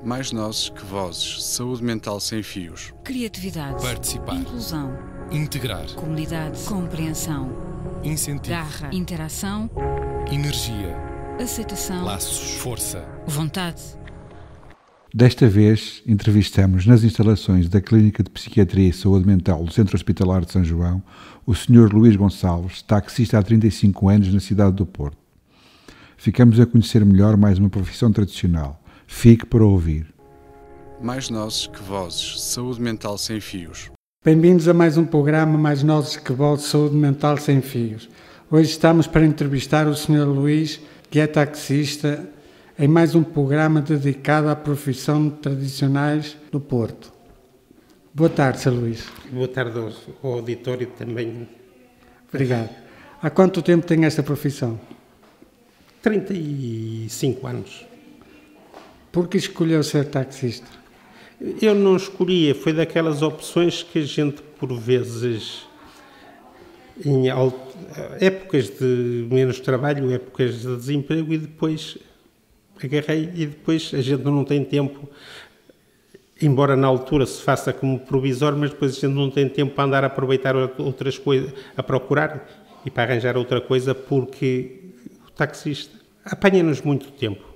Mais nozes que vozes. Saúde mental sem fios. Criatividade. Participar. Inclusão. Integrar. Comunidade. Compreensão. Incentivo. Garra. Interação. Energia. Aceitação. Laços. Força. Vontade. Desta vez, entrevistamos nas instalações da Clínica de Psiquiatria e Saúde Mental do Centro Hospitalar de São João o Sr. Luís Gonçalves, taxista há 35 anos na cidade do Porto. Ficamos a conhecer melhor mais uma profissão tradicional. Fique para ouvir. Mais nozes que vozes. Saúde mental sem fios. Bem-vindos a mais um programa Mais Nozes que Vozes, Saúde Mental Sem Fios. Hoje estamos para entrevistar o Sr. Luís, que é taxista, em mais um programa dedicado à profissão tradicionais do Porto. Boa tarde, Sr. Luís. Boa tarde ao auditório também. Obrigado. Há quanto tempo tem esta profissão? 35 anos. Por que escolheu ser taxista? Eu não escolhia, foi daquelas opções que a gente, por vezes, em épocas de menos trabalho, épocas de desemprego, e depois agarrei, e depois a gente não tem tempo, embora na altura se faça como provisório, mas depois a gente não tem tempo para andar a aproveitar outras coisas, a procurar e para arranjar outra coisa, porque o taxista apanha-nos muito tempo.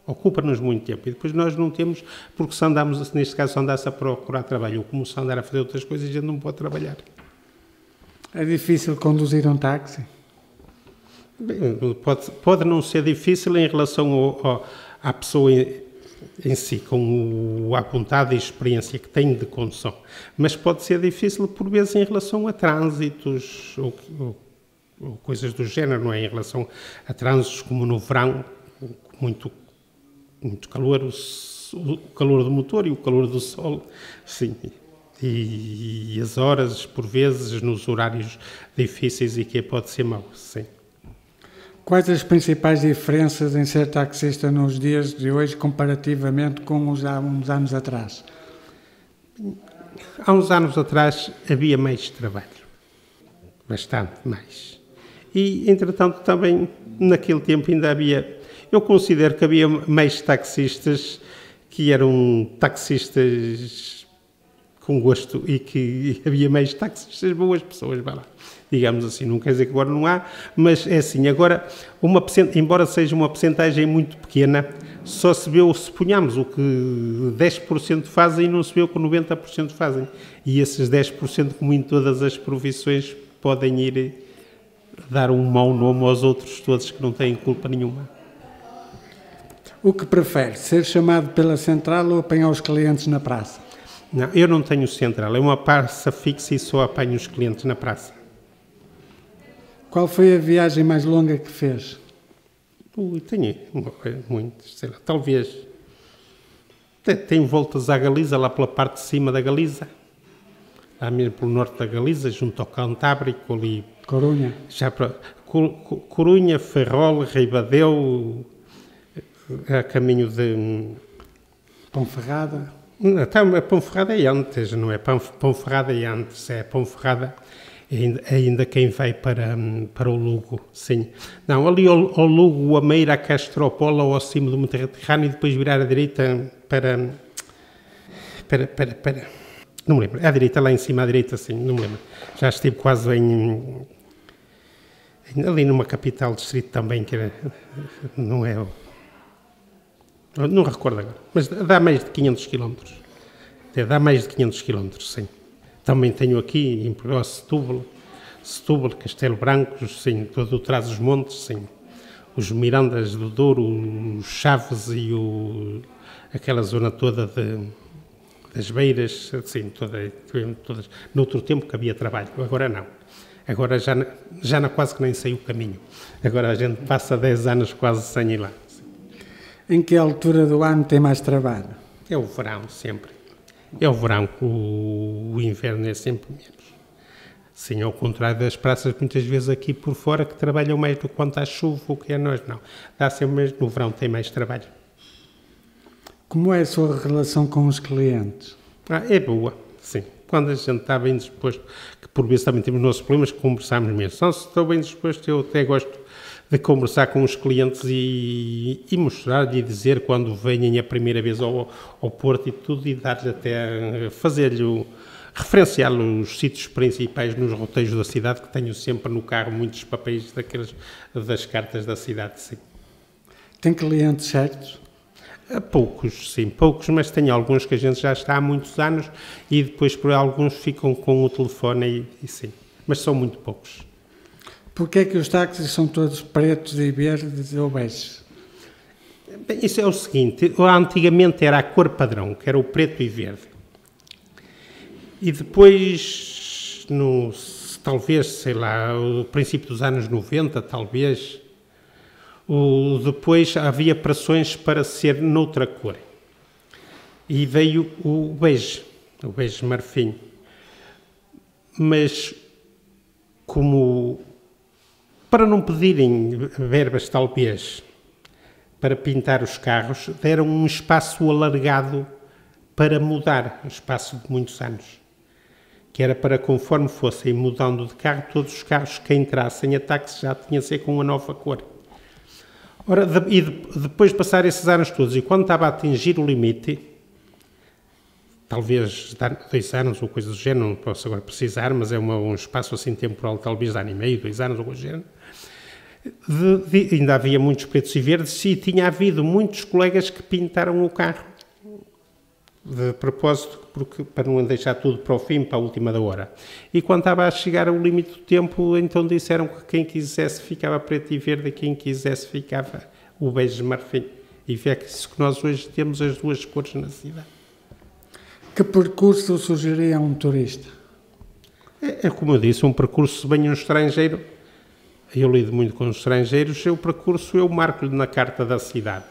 Ocupa-nos muito tempo e depois nós não temos, porque se andamos, neste caso, se andasse a procurar trabalho ou como se andar a fazer outras coisas, a gente não pode trabalhar. É difícil conduzir um táxi? Pode não ser difícil em relação à pessoa em si, com a vontade e experiência que tem de condução, mas pode ser difícil por vezes em relação a trânsitos ou coisas do género, não é? Em relação a trânsitos como no verão, muito calor, o calor do motor e o calor do sol, sim. E as horas, por vezes, nos horários difíceis e que pode ser mau, sim. Quais as principais diferenças em ser taxista nos dias de hoje comparativamente com há uns anos atrás? Há uns anos atrás havia mais trabalho, bastante mais. E, entretanto, também naquele tempo ainda havia... Eu considero que havia mais taxistas que eram taxistas com gosto e que havia mais taxistas boas pessoas, vai lá. Digamos assim, não quer dizer que agora não há, mas é assim, agora, embora seja uma percentagem muito pequena, só se vê, suponhamos, o que 10% fazem e não se vê o que 90% fazem. E esses 10%, como em todas as profissões, podem ir dar um mau nome aos outros todos que não têm culpa nenhuma. O que prefere, ser chamado pela central ou apanhar os clientes na praça? Não, eu não tenho central, é uma praça fixa e só apanho os clientes na praça. Qual foi a viagem mais longa que fez? Tenho muitas, sei lá, talvez. Tenho voltas à Galiza, lá pela parte de cima da Galiza, lá mesmo pelo norte da Galiza, junto ao Cantábrico, ali... Corunha? Já para Corunha, Ferrol, Ribadeu... a caminho de... Ponferrada? Não, a Ponferrada é antes, não é? Ponferrada é antes, é Ponferrada, ainda quem vai para o Lugo, sim. Não, ali ao Lugo, a Meira, a Castropola, ao cimo do Mediterrâneo, e depois virar à direita para... Não me lembro, à direita, lá em cima, à direita, sim, não me lembro. Já estive quase ali numa capital distrito também, que era, não é... Não recordo agora, mas dá mais de 500 km. Dá mais de 500 km, sim. Também tenho aqui, em Portugal, Setúbal, Castelo Branco, sim, todo o Trás-os-Montes, sim. Os Mirandas do Douro, os Chaves e aquela zona toda das Beiras, sim, todas. Noutro tempo que havia trabalho, agora não. Agora já quase que nem sei o caminho. Agora a gente passa 10 anos quase sem ir lá. Em que altura do ano tem mais trabalho? É o verão, sempre. É o verão, o inverno é sempre menos. Sim, ao contrário das praças, muitas vezes aqui por fora, que trabalham mais do que quanto à chuva, o que é nós, não. Dá sempre mesmo, no verão tem mais trabalho. Como é a sua relação com os clientes? É boa, sim. Quando a gente está bem disposto, que por vezes também temos nossos problemas, conversamos mesmo. Então, se estou bem disposto, eu até gosto de conversar com os clientes e mostrar-lhe e dizer quando venham a primeira vez ao Porto e tudo, e dar-lhe até, fazer-lhe, referenciar os sítios principais nos roteiros da cidade, que tenho sempre no carro muitos papéis das cartas da cidade, sim. Tem clientes certos? Poucos, sim, poucos, mas tenho alguns que a gente já está há muitos anos e depois por alguns ficam com o telefone e sim, mas são muito poucos. Porquê é que os táxis são todos pretos e verdes ou beges? Bem, isso é o seguinte, antigamente era a cor padrão, que era o preto e verde. E depois, talvez, sei lá, no princípio dos anos 90, talvez, depois havia pressões para ser noutra cor. E veio o bege marfim. Mas, para não pedirem verbas talvez para pintar os carros, deram um espaço alargado para mudar, um espaço de muitos anos, que era para, conforme fossem mudando de carro, todos os carros que entrassem a táxi já tinham a ser com uma nova cor. Ora, depois de passar esses anos todos, e quando estava a atingir o limite, talvez 2 anos ou coisa do género, não posso agora precisar, mas é um espaço assim temporal, talvez de ano e meio, 2 anos ou coisa do género, ainda havia muitos pretos e verdes e tinha havido muitos colegas que pintaram o carro de propósito, para não deixar tudo para o fim, para a última da hora. E quando estava a chegar ao limite do tempo, então disseram que quem quisesse ficava preto e verde e quem quisesse ficava o bege marfim. E é isso que nós hoje temos, as duas cores na cidade. Que percurso sugeria a um turista? É como eu disse, um percurso, se vem um estrangeiro, eu lido muito com os estrangeiros, o percurso eu marco-lhe na carta da cidade.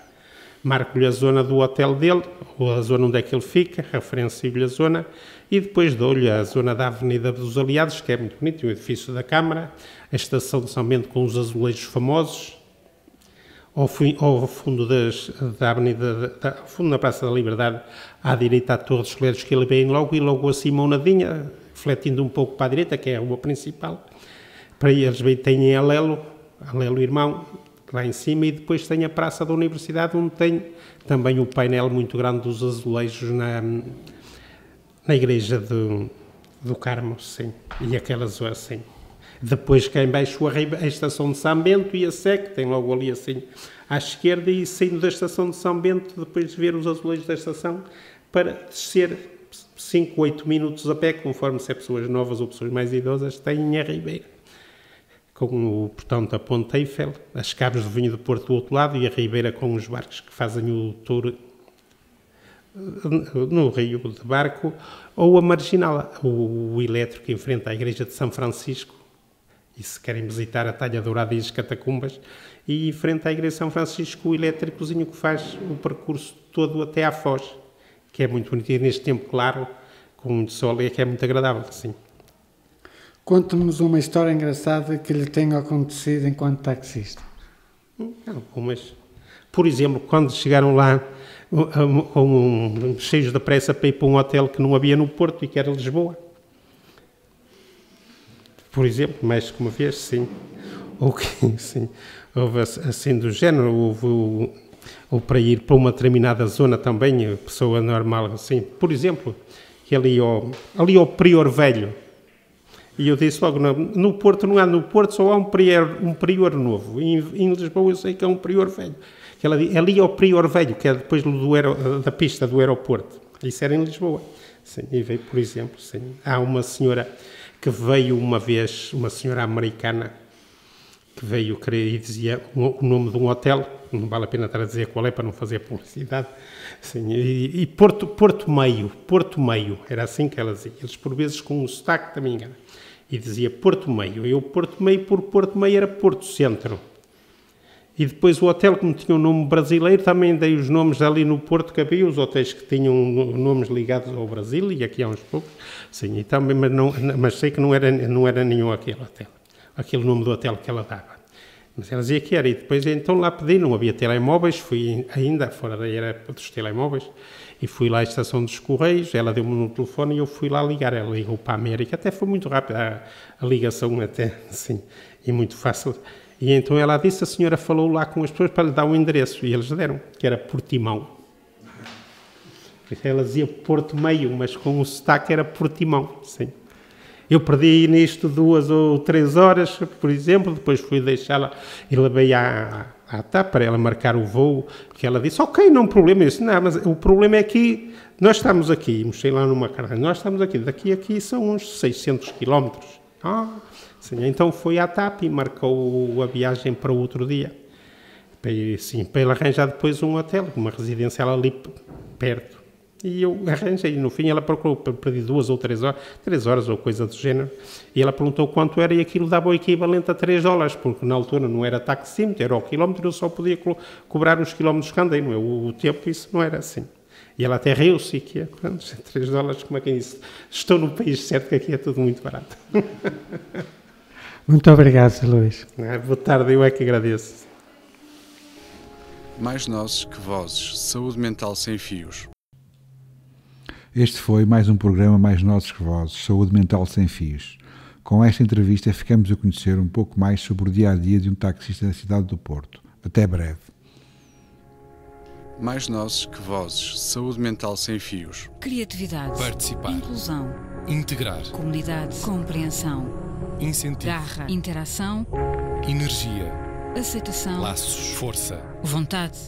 Marco-lhe a zona do hotel dele, ou a zona onde é que ele fica, referencio-lhe a zona, e depois dou-lhe a zona da Avenida dos Aliados, que é muito bonito, o edifício da Câmara, a estação de São Bento com os azulejos famosos, ao fundo da Avenida, ao fundo da Praça da Liberdade, à direita a Torre dos Colégios, que ele vem logo, e logo acima uma nadinha, refletindo um pouco para a direita, que é a rua principal. Para eles têm a Lelo Irmão, lá em cima, e depois tem a Praça da Universidade, onde tem também o painel muito grande dos azulejos na Igreja do Carmo, sim, e aquelas horas, sim. Depois cá em baixo a Estação de São Bento e a SEC, tem logo ali assim à esquerda, e saindo da Estação de São Bento, depois de ver os azulejos da estação, para descer 5, 8 minutos a pé, conforme se é pessoas novas ou pessoas mais idosas, têm a Ribeira, com o portão da Ponte Eiffel, as cabos de vinho do Porto do outro lado e a Ribeira com os barcos que fazem o tour no rio de barco, ou a Marginal, o elétrico em frente à Igreja de São Francisco, e se querem visitar a Talha Dourada e as Catacumbas, e em frente à Igreja de São Francisco o elétricozinho que faz o percurso todo até à Foz, que é muito bonito, e neste tempo claro, com muito sol, é que é muito agradável, sim. Conte-nos uma história engraçada que lhe tenha acontecido enquanto taxista. Algumas. Por exemplo, quando chegaram lá cheios de pressa para ir para um hotel que não havia no Porto e que era Lisboa. Por exemplo, mais que uma vez, sim. Sim. Houve assim do género, ou para ir para uma determinada zona também, pessoa normal, assim. Por exemplo, que ali ao Prior Velho. E eu disse logo, no Porto não há, no Porto só há um prior novo. Em Lisboa eu sei que é um prior velho. Que ali é o Prior Velho, que é depois da pista do aeroporto. Isso era em Lisboa. Sim, e veio, por exemplo, sim. Há uma senhora que veio uma vez, uma senhora americana, que veio querer e dizia o nome de um hotel, não vale a pena estar a dizer qual é para não fazer publicidade. Sim, e Porto Meio, era assim que ela dizia. Eles por vezes com um sotaque também engana. E dizia Porto Meio. E o Porto Meio, por Porto Meio, era Porto Centro. E depois o hotel, como tinha um nome brasileiro, também dei os nomes ali no Porto, que havia os hotéis que tinham nomes ligados ao Brasil, e aqui há uns poucos. Sim, e também, mas sei que não era nenhum aquele hotel. Aquele nome do hotel que ela dava. Mas ela dizia que era. E depois então lá pedi, não havia telemóveis, fui ainda fora da era dos telemóveis, e fui lá à estação dos Correios, ela deu-me no telefone e eu fui lá ligar. Ela ligou para a América, até foi muito rápida a ligação, até, sim, e muito fácil. E então ela disse, a senhora falou lá com as pessoas para lhe dar o endereço. E eles deram, que era Portimão. Ela dizia Porto Meio, mas com o sotaque era Portimão, sim. Eu perdi nisto 2 ou 3 horas, por exemplo, depois fui deixá-la e levei à TAP para ela marcar o voo, que ela disse, ok, não há problema. Eu disse, não, mas o problema é que nós estamos aqui, mostrei lá numa carta, nós estamos aqui, daqui a aqui são uns 600 quilómetros. Sim, então foi à TAP e marcou a viagem para outro dia. Sim, para ele arranjar depois um hotel, uma residência ali perto. E eu arranjei, no fim ela procurou, perdi 2 ou 3 horas, 3 horas ou coisa do género, e ela perguntou quanto era e aquilo dava o equivalente a $3, porque na altura não era taxímetro, era ao quilómetro, eu só podia cobrar os quilómetros que andei, não é? O tempo isso não era assim. E ela até riu-se, que é, pronto, $3, como é que disse? Estou no país certo, que aqui é tudo muito barato. Muito obrigado, Sr. Luís. Boa tarde, eu é que agradeço. Mais nozes que vozes. Saúde mental sem fios. Este foi mais um programa Mais Nozes que Vozes, Saúde Mental Sem Fios. Com esta entrevista ficamos a conhecer um pouco mais sobre o dia-a-dia de um taxista da cidade do Porto. Até breve. Mais nozes que vozes. Saúde mental sem fios. Criatividade. Participar. Inclusão. Integrar. Comunidade. Compreensão. Incentivo. Garra. Interação. Energia. Aceitação. Laços. Força. Vontade.